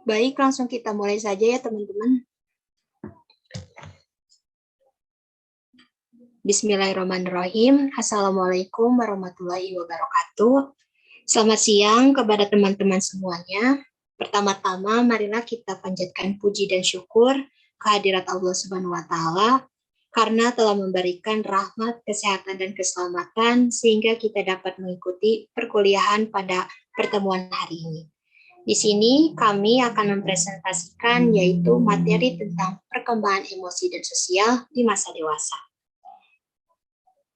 Baik, langsung kita mulai saja ya teman-teman. Bismillahirrahmanirrahim. Assalamualaikum warahmatullahi wabarakatuh. Selamat siang kepada teman-teman semuanya. Pertama-tama, marilah kita panjatkan puji dan syukur kehadirat Allah Subhanahu wa Ta'ala karena telah memberikan rahmat, kesehatan, dan keselamatan sehingga kita dapat mengikuti perkuliahan pada pertemuan hari ini. Di sini kami akan mempresentasikan yaitu materi tentang perkembangan emosi dan sosial di masa dewasa.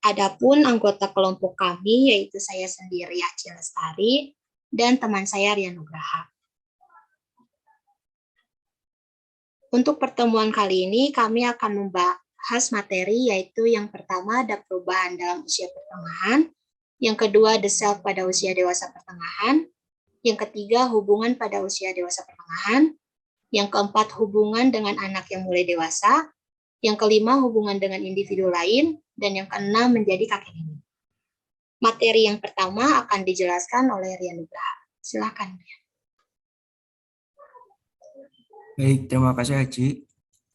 Adapun anggota kelompok kami yaitu saya sendiri Aci Lestari dan teman saya Rian Nugraha. Untuk pertemuan kali ini kami akan membahas materi yaitu yang pertama ada perubahan dalam usia pertengahan, yang kedua the self pada usia dewasa pertengahan, yang ketiga hubungan pada usia dewasa pertengahan, yang keempat hubungan dengan anak yang mulai dewasa, yang kelima hubungan dengan individu lain, dan yang keenam menjadi kakek nenek. Materi yang pertama akan dijelaskan oleh Rian Nugraha. Silakan. Baik, terima kasih Haji.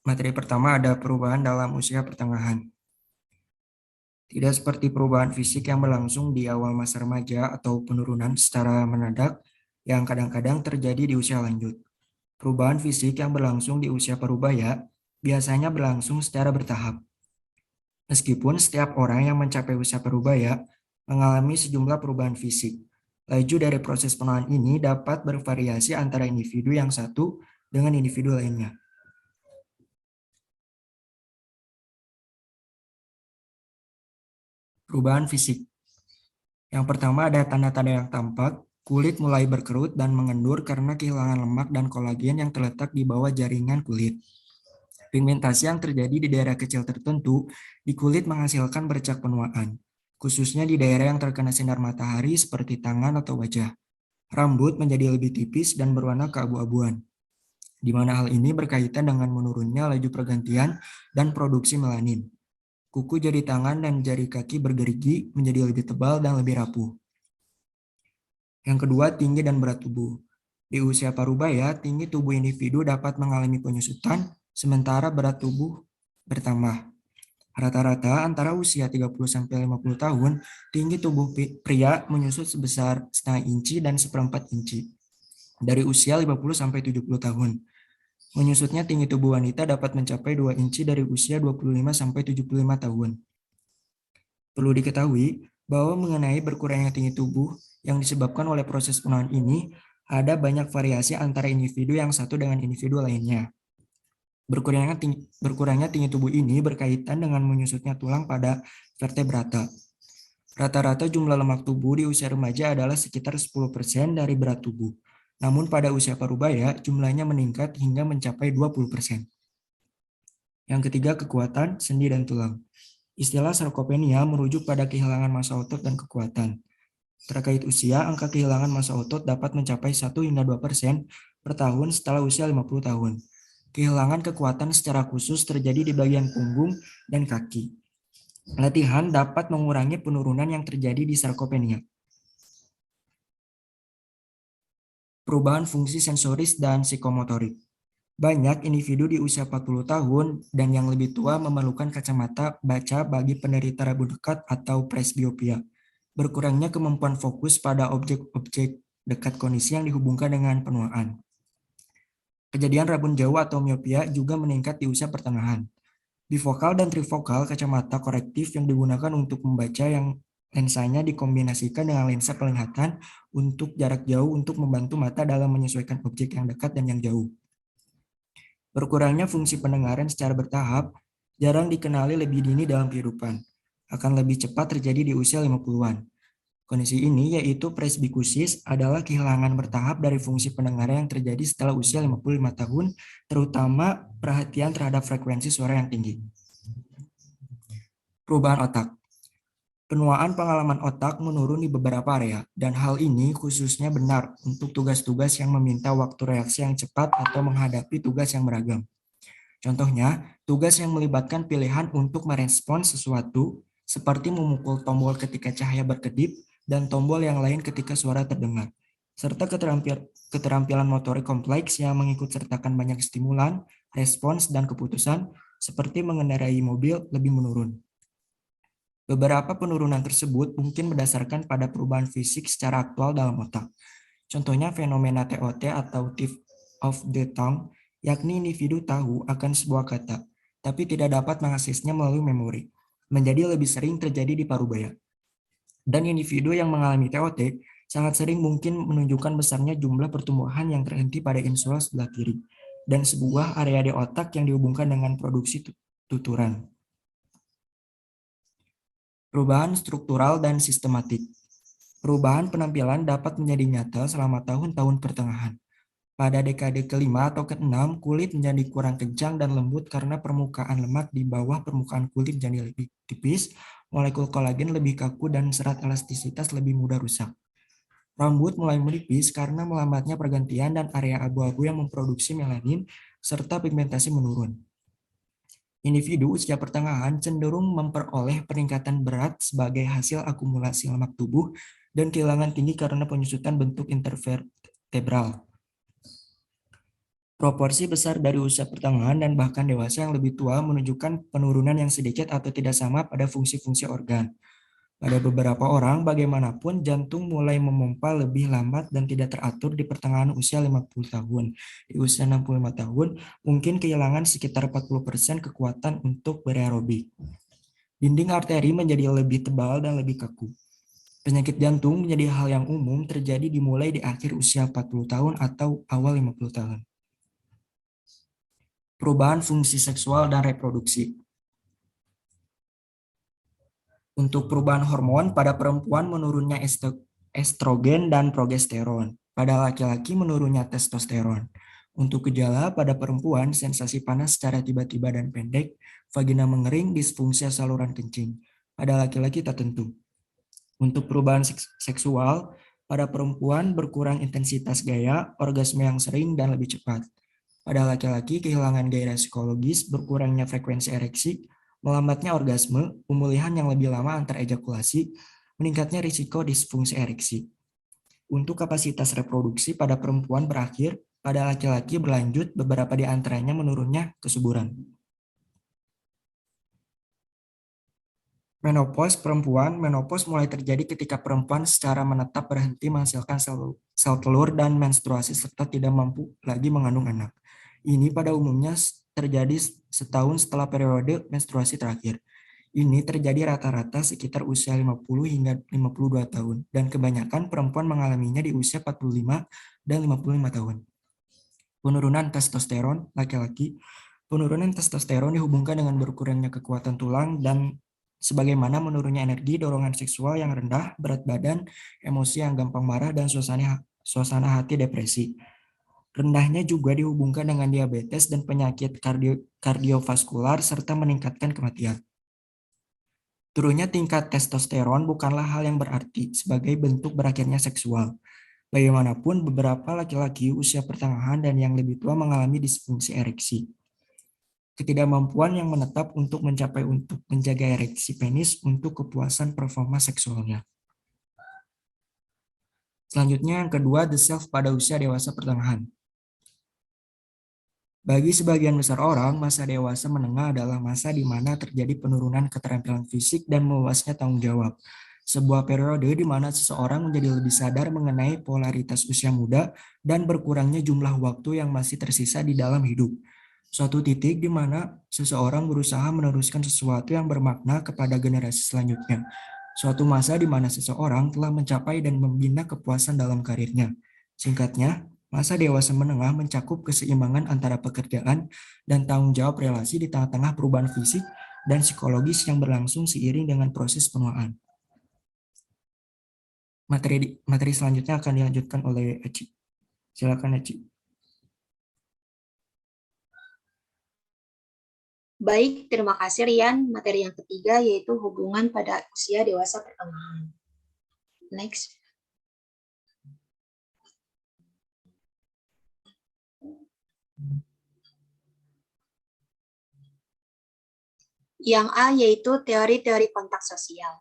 Materi pertama ada perubahan dalam usia pertengahan. Tidak seperti perubahan fisik yang berlangsung di awal masa remaja atau penurunan secara mendadak yang kadang-kadang terjadi di usia lanjut. Perubahan fisik yang berlangsung di usia parubaya biasanya berlangsung secara bertahap. Meskipun setiap orang yang mencapai usia parubaya mengalami sejumlah perubahan fisik, laju dari proses penuaan ini dapat bervariasi antara individu yang satu dengan individu lainnya. Perubahan fisik. Yang pertama ada tanda-tanda yang tampak, kulit mulai berkerut dan mengendur karena kehilangan lemak dan kolagen yang terletak di bawah jaringan kulit. Pigmentasi yang terjadi di daerah kecil tertentu di kulit menghasilkan bercak penuaan, khususnya di daerah yang terkena sinar matahari seperti tangan atau wajah. Rambut menjadi lebih tipis dan berwarna keabu-abuan, di mana hal ini berkaitan dengan menurunnya laju pergantian dan produksi melanin. Kuku jari tangan dan jari kaki bergerigi menjadi lebih tebal dan lebih rapuh. Yang kedua, tinggi dan berat tubuh. Di usia parubaya, tinggi tubuh individu dapat mengalami penyusutan, sementara berat tubuh bertambah. Rata-rata antara usia 30-50 tahun, tinggi tubuh pria menyusut sebesar setengah inci dan 1/4 inci. Dari usia 50-70 tahun. Menyusutnya tinggi tubuh wanita dapat mencapai 2 inci dari usia 25-75 tahun. Perlu diketahui bahwa mengenai berkurangnya tinggi tubuh yang disebabkan oleh proses penuaan ini, ada banyak variasi antara individu yang satu dengan individu lainnya. Berkurangnya tinggi tubuh ini berkaitan dengan menyusutnya tulang pada vertebrata. Rata-rata jumlah lemak tubuh di usia remaja adalah sekitar 10% dari berat tubuh. Namun pada usia parubaya, jumlahnya meningkat hingga mencapai 20%. Yang ketiga, kekuatan, sendi, dan tulang. Istilah sarkopenia merujuk pada kehilangan massa otot dan kekuatan. Terkait usia, angka kehilangan massa otot dapat mencapai 1-2% per tahun setelah usia 50 tahun. Kehilangan kekuatan secara khusus terjadi di bagian punggung dan kaki. Latihan dapat mengurangi penurunan yang terjadi di sarkopenia. Perubahan fungsi sensoris dan psikomotorik. Banyak individu di usia 40 tahun dan yang lebih tua memerlukan kacamata baca bagi penderita rabun dekat atau presbiopia. Berkurangnya kemampuan fokus pada objek-objek dekat kondisi yang dihubungkan dengan penuaan. Kejadian rabun jauh atau miopia juga meningkat di usia pertengahan. Bifokal dan trifokal kacamata korektif yang digunakan untuk membaca yang lensanya dikombinasikan dengan lensa penglihatan untuk jarak jauh untuk membantu mata dalam menyesuaikan objek yang dekat dan yang jauh. Berkurangnya fungsi pendengaran secara bertahap jarang dikenali lebih dini dalam kehidupan. Akan lebih cepat terjadi di usia 50-an. Kondisi ini yaitu presbikusis adalah kehilangan bertahap dari fungsi pendengaran yang terjadi setelah usia 55 tahun, terutama perhatian terhadap frekuensi suara yang tinggi. Perubahan otak. Penuaan pengalaman otak menurun di beberapa area, dan hal ini khususnya benar untuk tugas-tugas yang meminta waktu reaksi yang cepat atau menghadapi tugas yang beragam. Contohnya, tugas yang melibatkan pilihan untuk merespons sesuatu, seperti memukul tombol ketika cahaya berkedip, dan tombol yang lain ketika suara terdengar. serta keterampilan motorik kompleks yang mengikut sertakan banyak stimulan, respons, dan keputusan, seperti mengendarai mobil lebih menurun. Beberapa penurunan tersebut mungkin berdasarkan pada perubahan fisik secara aktual dalam otak. Contohnya fenomena TOT atau tip of the tongue, yakni individu tahu akan sebuah kata, tapi tidak dapat mengaksesnya melalui memori, menjadi lebih sering terjadi di paruh baya. Dan individu yang mengalami TOT sangat sering mungkin menunjukkan besarnya jumlah pertumbuhan yang terhenti pada insula sebelah kiri, dan sebuah area di otak yang dihubungkan dengan produksi tuturan. Perubahan struktural dan sistematik. Perubahan penampilan dapat menjadi nyata selama tahun-tahun pertengahan. Pada dekade kelima atau keenam, kulit menjadi kurang kencang dan lembut karena permukaan lemak di bawah permukaan kulit jadi lebih tipis, molekul kolagen lebih kaku, dan serat elastisitas lebih mudah rusak. Rambut mulai menipis karena melambatnya pergantian dan area abu-abu yang memproduksi melanin serta pigmentasi menurun. Individu usia pertengahan cenderung memperoleh peningkatan berat sebagai hasil akumulasi lemak tubuh dan kehilangan tinggi karena penyusutan bentuk intervertebral. Proporsi besar dari usia pertengahan dan bahkan dewasa yang lebih tua menunjukkan penurunan yang sedikit atau tidak sama pada fungsi-fungsi organ. Pada beberapa orang, bagaimanapun, jantung mulai memompa lebih lambat dan tidak teratur di pertengahan usia 50 tahun. Di usia 65 tahun, mungkin kehilangan sekitar 40% kekuatan untuk beraerobik. Dinding arteri menjadi lebih tebal dan lebih kaku. Penyakit jantung menjadi hal yang umum terjadi dimulai di akhir usia 40 tahun atau awal 50 tahun. Perubahan fungsi seksual dan reproduksi. Untuk perubahan hormon, pada perempuan menurunnya estrogen dan progesteron. Pada laki-laki menurunnya testosteron. Untuk gejala, pada perempuan sensasi panas secara tiba-tiba dan pendek, vagina mengering, disfungsi saluran kencing. Pada laki-laki tak tentu. Untuk perubahan seksual, pada perempuan berkurang intensitas gaya, orgasme yang sering dan lebih cepat. Pada laki-laki, kehilangan gairah psikologis, berkurangnya frekuensi ereksi, melambatnya orgasme, pemulihan yang lebih lama antar ejakulasi, meningkatnya risiko disfungsi ereksi. Untuk kapasitas reproduksi pada perempuan berakhir, pada laki-laki berlanjut, beberapa di antaranya menurunnya kesuburan. Menopause perempuan, menopause mulai terjadi ketika perempuan secara menetap berhenti menghasilkan sel telur dan menstruasi serta tidak mampu lagi mengandung anak. Ini pada umumnya terjadi setahun setelah periode menstruasi terakhir. Ini terjadi rata-rata sekitar usia 50 hingga 52 tahun, dan kebanyakan perempuan mengalaminya di usia 45 dan 55 tahun. Penurunan testosteron laki-laki. Penurunan testosteron dihubungkan dengan berkurangnya kekuatan tulang dan sebagaimana menurunnya energi, dorongan seksual yang rendah, berat badan, emosi yang gampang marah, dan suasana hati depresi. Rendahnya juga dihubungkan dengan diabetes dan penyakit kardiovaskular serta meningkatkan kematian. Turunnya tingkat testosteron bukanlah hal yang berarti sebagai bentuk berakhirnya seksual. Bagaimanapun, beberapa laki-laki usia pertengahan dan yang lebih tua mengalami disfungsi ereksi. Ketidakmampuan yang menetap untuk menjaga ereksi penis untuk kepuasan performa seksualnya. Selanjutnya yang kedua, the self pada usia dewasa pertengahan. Bagi sebagian besar orang, masa dewasa menengah adalah masa di mana terjadi penurunan keterampilan fisik dan meluasnya tanggung jawab. Sebuah periode di mana seseorang menjadi lebih sadar mengenai polaritas usia muda dan berkurangnya jumlah waktu yang masih tersisa di dalam hidup. Suatu titik di mana seseorang berusaha meneruskan sesuatu yang bermakna kepada generasi selanjutnya. Suatu masa di mana seseorang telah mencapai dan membina kepuasan dalam karirnya. Singkatnya, masa dewasa menengah mencakup keseimbangan antara pekerjaan dan tanggung jawab relasi di tengah-tengah perubahan fisik dan psikologis yang berlangsung seiring dengan proses penuaan. Materi selanjutnya akan dilanjutkan oleh Eci. Silakan Eci. Baik, terima kasih Rian. Materi yang ketiga yaitu hubungan pada usia dewasa pertengahan. Next. Yang A yaitu teori-teori kontak sosial.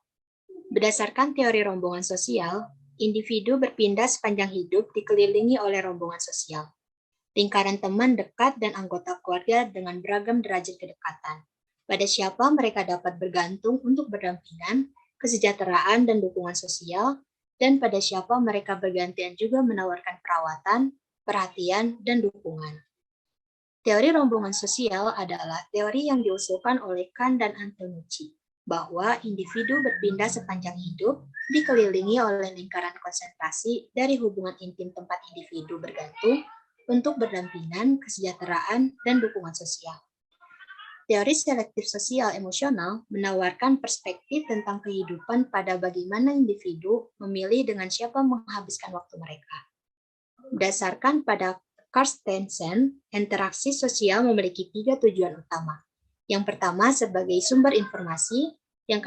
Berdasarkan teori rombongan sosial, individu berpindah sepanjang hidup dikelilingi oleh rombongan sosial. Lingkaran teman dekat dan anggota keluarga dengan beragam derajat kedekatan. Pada siapa mereka dapat bergantung untuk berdampingan, kesejahteraan dan dukungan sosial, dan pada siapa mereka bergantian juga menawarkan perawatan, perhatian, dan dukungan. Teori rombongan sosial adalah teori yang diusulkan oleh Kant dan Antonucci, bahwa individu berpindah sepanjang hidup dikelilingi oleh lingkaran konsentrasi dari hubungan intim tempat individu bergantung untuk berdampingan, kesejahteraan, dan dukungan sosial. Teori selektif sosial emosional menawarkan perspektif tentang kehidupan pada bagaimana individu memilih dengan siapa menghabiskan waktu mereka. Berdasarkan pada Carstensen, interaksi sosial memiliki 3 tujuan utama. Yang pertama sebagai sumber informasi, yang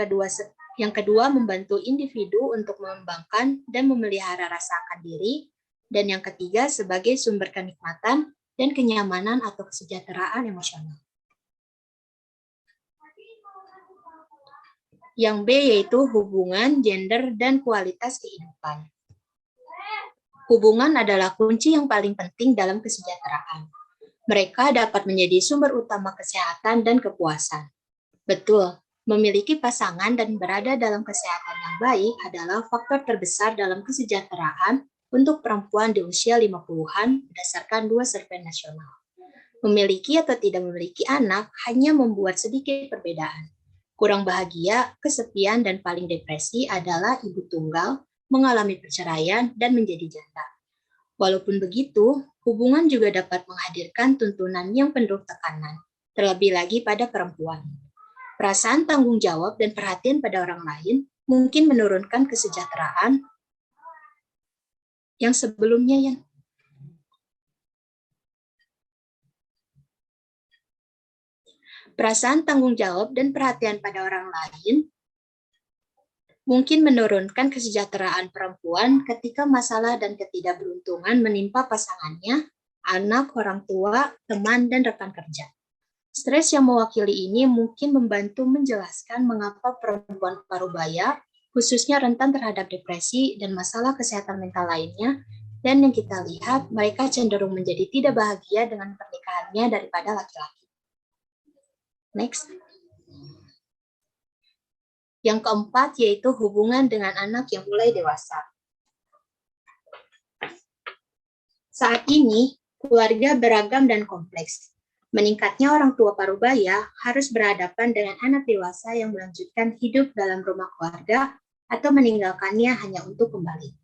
kedua membantu individu untuk mengembangkan dan memelihara rasa akan diri, dan yang ketiga sebagai sumber kenikmatan dan kenyamanan atau kesejahteraan emosional. Yang B yaitu hubungan, gender, dan kualitas kehidupan. Hubungan adalah kunci yang paling penting dalam kesejahteraan. Mereka dapat menjadi sumber utama kesehatan dan kepuasan. Betul, memiliki pasangan dan berada dalam kesehatan yang baik adalah faktor terbesar dalam kesejahteraan untuk perempuan di usia 50-an berdasarkan 2 survei nasional. Memiliki atau tidak memiliki anak hanya membuat sedikit perbedaan. Kurang bahagia, kesepian, dan paling depresi adalah ibu tunggal, mengalami perceraian, dan menjadi janda. Walaupun begitu, hubungan juga dapat menghadirkan tuntunan yang penuh tekanan, terlebih lagi pada perempuan. Perasaan tanggung jawab dan perhatian pada orang lain mungkin menurunkan kesejahteraan yang sebelumnya Perasaan tanggung jawab dan perhatian pada orang lain mungkin menurunkan kesejahteraan perempuan ketika masalah dan ketidakberuntungan menimpa pasangannya, anak, orang tua, teman, dan rekan kerja. Stres yang mewakili ini mungkin membantu menjelaskan mengapa perempuan parubaya, khususnya rentan terhadap depresi dan masalah kesehatan mental lainnya, dan yang kita lihat mereka cenderung menjadi tidak bahagia dengan pernikahannya daripada laki-laki. Next. Yang keempat yaitu hubungan dengan anak yang mulai dewasa. Saat ini, keluarga beragam dan kompleks. Meningkatnya orang tua parubaya harus berhadapan dengan anak dewasa yang melanjutkan hidup dalam rumah keluarga atau meninggalkannya hanya untuk kembali.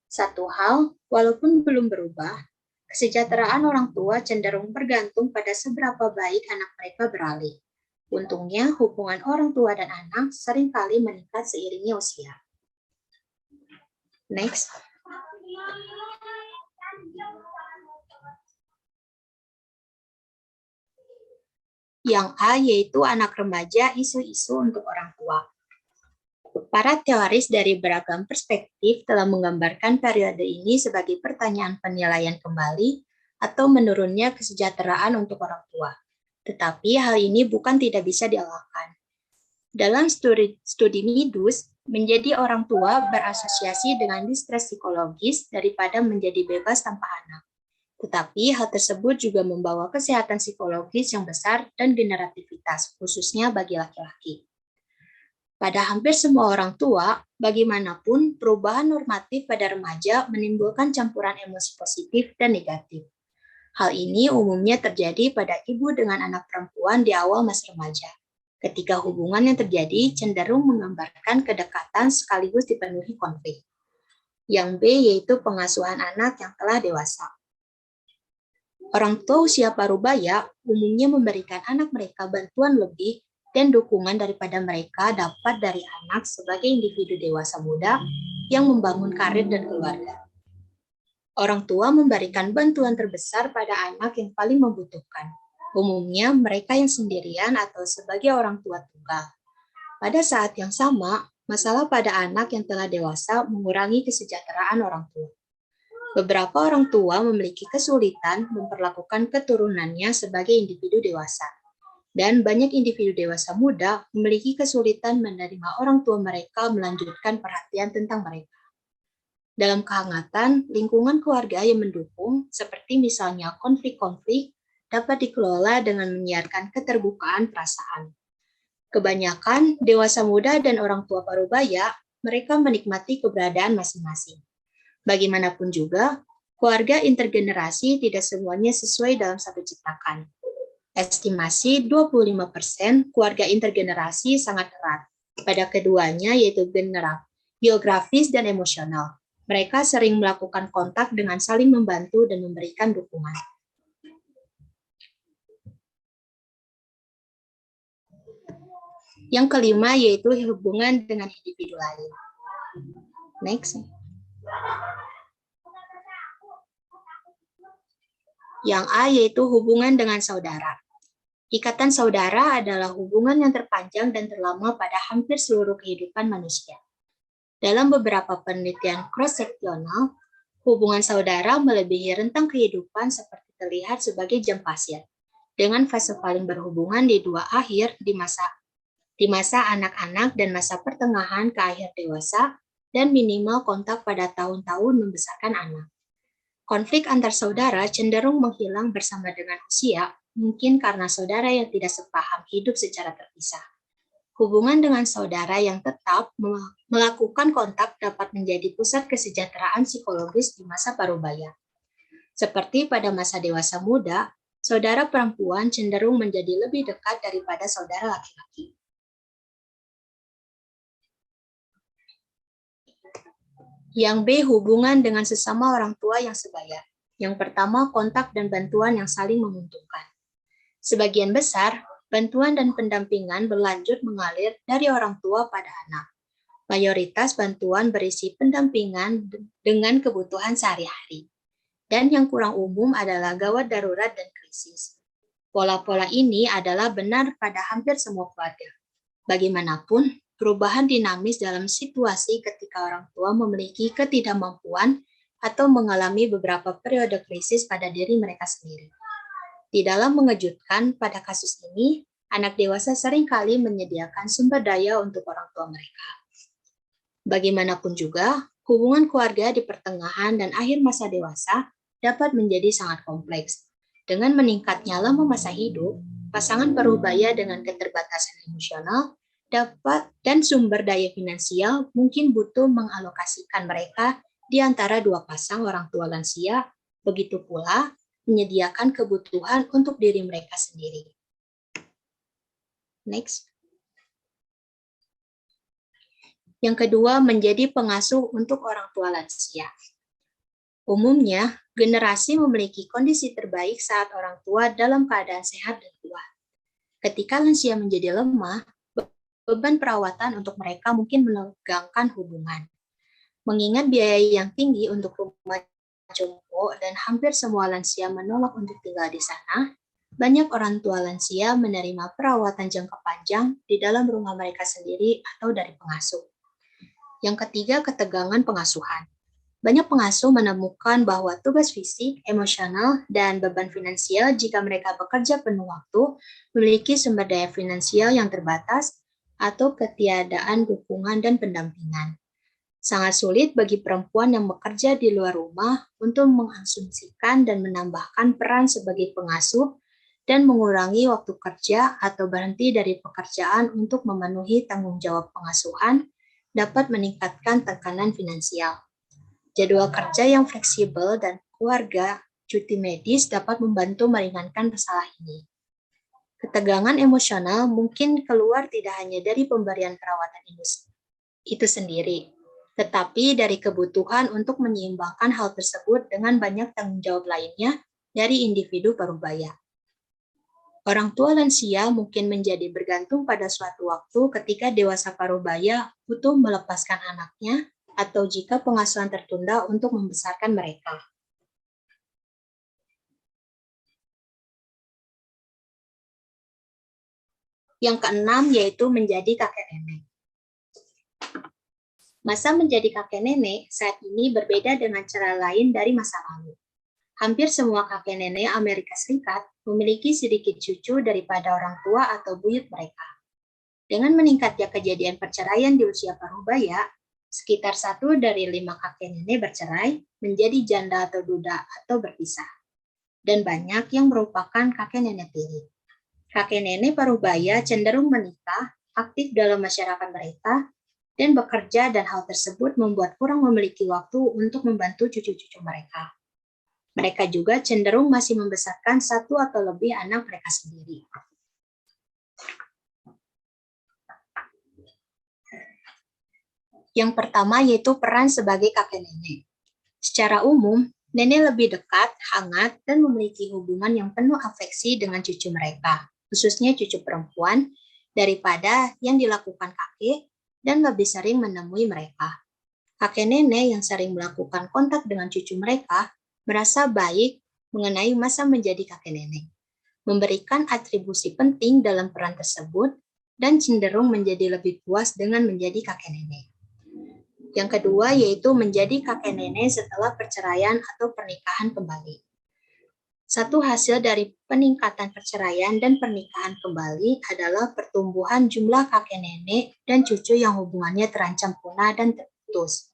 Satu hal, walaupun belum berubah, kesejahteraan orang tua cenderung bergantung pada seberapa baik anak mereka beralih. Untungnya, hubungan orang tua dan anak seringkali meningkat seiringnya usia. Next. Yang A yaitu anak remaja, isu-isu untuk orang tua. Para teoris dari beragam perspektif telah menggambarkan periode ini sebagai pertanyaan penilaian kembali atau menurunnya kesejahteraan untuk orang tua. Tetapi hal ini bukan tidak bisa dielakkan. Dalam studi Midus, menjadi orang tua berasosiasi dengan distres psikologis daripada menjadi bebas tanpa anak. Tetapi hal tersebut juga membawa kesehatan psikologis yang besar dan generativitas, khususnya bagi laki-laki. Pada hampir semua orang tua, bagaimanapun perubahan normatif pada remaja menimbulkan campuran emosi positif dan negatif. Hal ini umumnya terjadi pada ibu dengan anak perempuan di awal masa remaja, ketika hubungan yang terjadi cenderung menggambarkan kedekatan sekaligus dipenuhi konflik. Yang B yaitu pengasuhan anak yang telah dewasa. Orang tua usia parubaya umumnya memberikan anak mereka bantuan lebih dan dukungan daripada mereka dapat dari anak sebagai individu dewasa muda yang membangun karir dan keluarga. Orang tua memberikan bantuan terbesar pada anak yang paling membutuhkan, umumnya mereka yang sendirian atau sebagai orang tua tunggal. Pada saat yang sama, masalah pada anak yang telah dewasa mengurangi kesejahteraan orang tua. Beberapa orang tua memiliki kesulitan memperlakukan keturunannya sebagai individu dewasa, dan banyak individu dewasa muda memiliki kesulitan menerima orang tua mereka melanjutkan perhatian tentang mereka. Dalam kehangatan, lingkungan keluarga yang mendukung, seperti misalnya konflik-konflik, dapat dikelola dengan menyiarkan keterbukaan perasaan. Kebanyakan dewasa muda dan orang tua parubaya, mereka menikmati keberadaan masing-masing. Bagaimanapun juga, keluarga intergenerasi tidak semuanya sesuai dalam satu cetakan. Estimasi 25% keluarga intergenerasi sangat erat. Pada keduanya yaitu geografis dan emosional. Mereka sering melakukan kontak dengan saling membantu dan memberikan dukungan. Yang kelima yaitu hubungan dengan individu lain. Next. Yang A yaitu hubungan dengan saudara. Ikatan saudara adalah hubungan yang terpanjang dan terlama pada hampir seluruh kehidupan manusia. Dalam beberapa penelitian cross-seksional, hubungan saudara melebihi rentang kehidupan seperti terlihat sebagai jam pasir, dengan fase paling berhubungan di dua akhir di masa anak-anak dan masa pertengahan ke akhir dewasa, dan minimal kontak pada tahun-tahun membesarkan anak. Konflik antar saudara cenderung menghilang bersama dengan usia, mungkin karena saudara yang tidak sepaham hidup secara terpisah. Hubungan dengan saudara yang tetap melakukan kontak dapat menjadi pusat kesejahteraan psikologis di masa parubaya. Seperti pada masa dewasa muda, saudara perempuan cenderung menjadi lebih dekat daripada saudara laki-laki. Yang B, hubungan dengan sesama orang tua yang sebaya. Yang pertama, kontak dan bantuan yang saling menguntungkan. Sebagian besar, bantuan dan pendampingan berlanjut mengalir dari orang tua pada anak. Mayoritas bantuan berisi pendampingan dengan kebutuhan sehari-hari. Dan yang kurang umum adalah gawat darurat dan krisis. Pola-pola ini adalah benar pada hampir semua keluarga. Bagaimanapun, perubahan dinamis dalam situasi ketika orang tua memiliki ketidakmampuan atau mengalami beberapa periode krisis pada diri mereka sendiri. Tidaklah mengejutkan pada kasus ini, anak dewasa seringkali menyediakan sumber daya untuk orang tua mereka. Bagaimanapun juga, hubungan keluarga di pertengahan dan akhir masa dewasa dapat menjadi sangat kompleks. Dengan meningkatnya lama masa hidup, pasangan parubaya dengan keterbatasan emosional dapat dan sumber daya finansial mungkin butuh mengalokasikan mereka di antara dua pasang orang tua lansia, begitu pula menyediakan kebutuhan untuk diri mereka sendiri. Next. Yang kedua, menjadi pengasuh untuk orang tua lansia. Umumnya, generasi memiliki kondisi terbaik saat orang tua dalam keadaan sehat dan kuat. Ketika lansia menjadi lemah, beban perawatan untuk mereka mungkin menegangkan hubungan. Mengingat biaya yang tinggi untuk rumah jompo dan hampir semua lansia menolak untuk tinggal di sana, banyak orang tua lansia menerima perawatan jangka panjang di dalam rumah mereka sendiri atau dari pengasuh. Yang ketiga, ketegangan pengasuhan. Banyak pengasuh menemukan bahwa tugas fisik, emosional, dan beban finansial jika mereka bekerja penuh waktu memiliki sumber daya finansial yang terbatas atau ketiadaan dukungan dan pendampingan. Sangat sulit bagi perempuan yang bekerja di luar rumah untuk mengasumsikan dan menambahkan peran sebagai pengasuh dan mengurangi waktu kerja atau berhenti dari pekerjaan untuk memenuhi tanggung jawab pengasuhan dapat meningkatkan tekanan finansial. Jadwal kerja yang fleksibel dan keluarga cuti medis dapat membantu meringankan masalah ini. Ketegangan emosional mungkin keluar tidak hanya dari pemberian perawatan itu sendiri, tetapi dari kebutuhan untuk menyeimbangkan hal tersebut dengan banyak tanggung jawab lainnya dari individu parubaya. Orang tua lansia mungkin menjadi bergantung pada suatu waktu ketika dewasa parubaya butuh melepaskan anaknya atau jika pengasuhan tertunda untuk membesarkan mereka. Yang keenam yaitu menjadi kakek nenek. Masa menjadi kakek nenek saat ini berbeda dengan cara lain dari masa lalu. Hampir semua kakek nenek Amerika Serikat memiliki sedikit cucu daripada orang tua atau buyut mereka. Dengan meningkatnya kejadian perceraian di usia parubaya, Sekitar 1 dari 5 kakek nenek bercerai, menjadi janda atau duda atau berpisah. Dan banyak yang merupakan kakek nenek tiri. Kakek nenek parubaya cenderung menikah, aktif dalam masyarakat mereka, dan bekerja, dan hal tersebut membuat kurang memiliki waktu untuk membantu cucu-cucu mereka. Mereka juga cenderung masih membesarkan 1 atau lebih anak mereka sendiri. Yang pertama yaitu peran sebagai kakek nenek. Secara umum, nenek lebih dekat, hangat, dan memiliki hubungan yang penuh afeksi dengan cucu mereka, khususnya cucu perempuan, daripada yang dilakukan kakek dan lebih sering menemui mereka. Kakek nenek yang sering melakukan kontak dengan cucu mereka merasa baik mengenai masa menjadi kakek nenek, memberikan atribusi penting dalam peran tersebut, dan cenderung menjadi lebih puas dengan menjadi kakek nenek. Yang kedua yaitu menjadi kakek nenek setelah perceraian atau pernikahan kembali. Satu hasil dari peningkatan perceraian dan pernikahan kembali adalah pertumbuhan jumlah kakek nenek dan cucu yang hubungannya terancam punah dan terputus.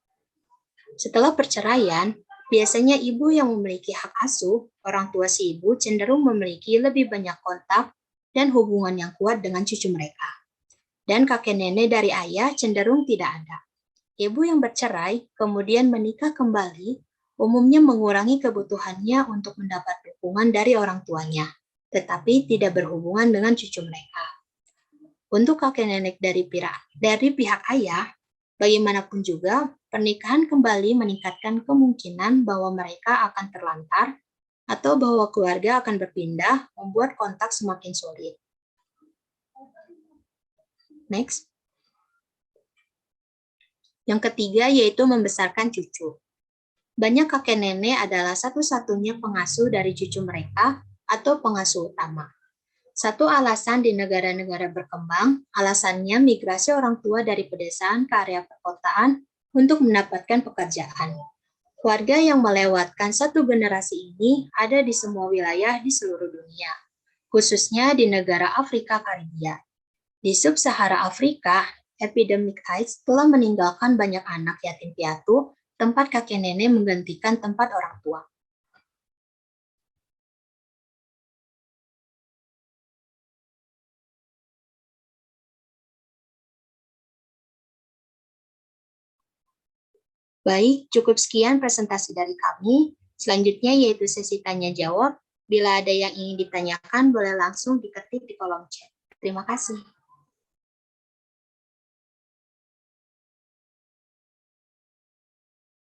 Setelah perceraian, biasanya ibu yang memiliki hak asuh, orang tua si ibu cenderung memiliki lebih banyak kontak dan hubungan yang kuat dengan cucu mereka. Dan kakek nenek dari ayah cenderung tidak ada. Ibu yang bercerai kemudian menikah kembali umumnya mengurangi kebutuhannya untuk mendapat dukungan dari orang tuanya, tetapi tidak berhubungan dengan cucu mereka. Untuk kakek nenek dari pihak ayah, bagaimanapun juga, pernikahan kembali meningkatkan kemungkinan bahwa mereka akan terlantar atau bahwa keluarga akan berpindah, membuat kontak semakin sulit. Next. Yang ketiga yaitu membesarkan cucu. Banyak kakek nenek adalah satu-satunya pengasuh dari cucu mereka atau pengasuh utama. Satu alasan di negara-negara berkembang, alasannya migrasi orang tua dari pedesaan ke area perkotaan untuk mendapatkan pekerjaan. Keluarga yang melewatkan satu generasi ini ada di semua wilayah di seluruh dunia, khususnya di negara Afrika Karibia. Di sub-Sahara Afrika, epidemik AIDS telah meninggalkan banyak anak yatim piatu, tempat kakek nenek menggantikan tempat orang tua. Baik, cukup sekian presentasi dari kami. Selanjutnya yaitu sesi tanya-jawab. Bila ada yang ingin ditanyakan, boleh langsung diketik di kolom chat. Terima kasih.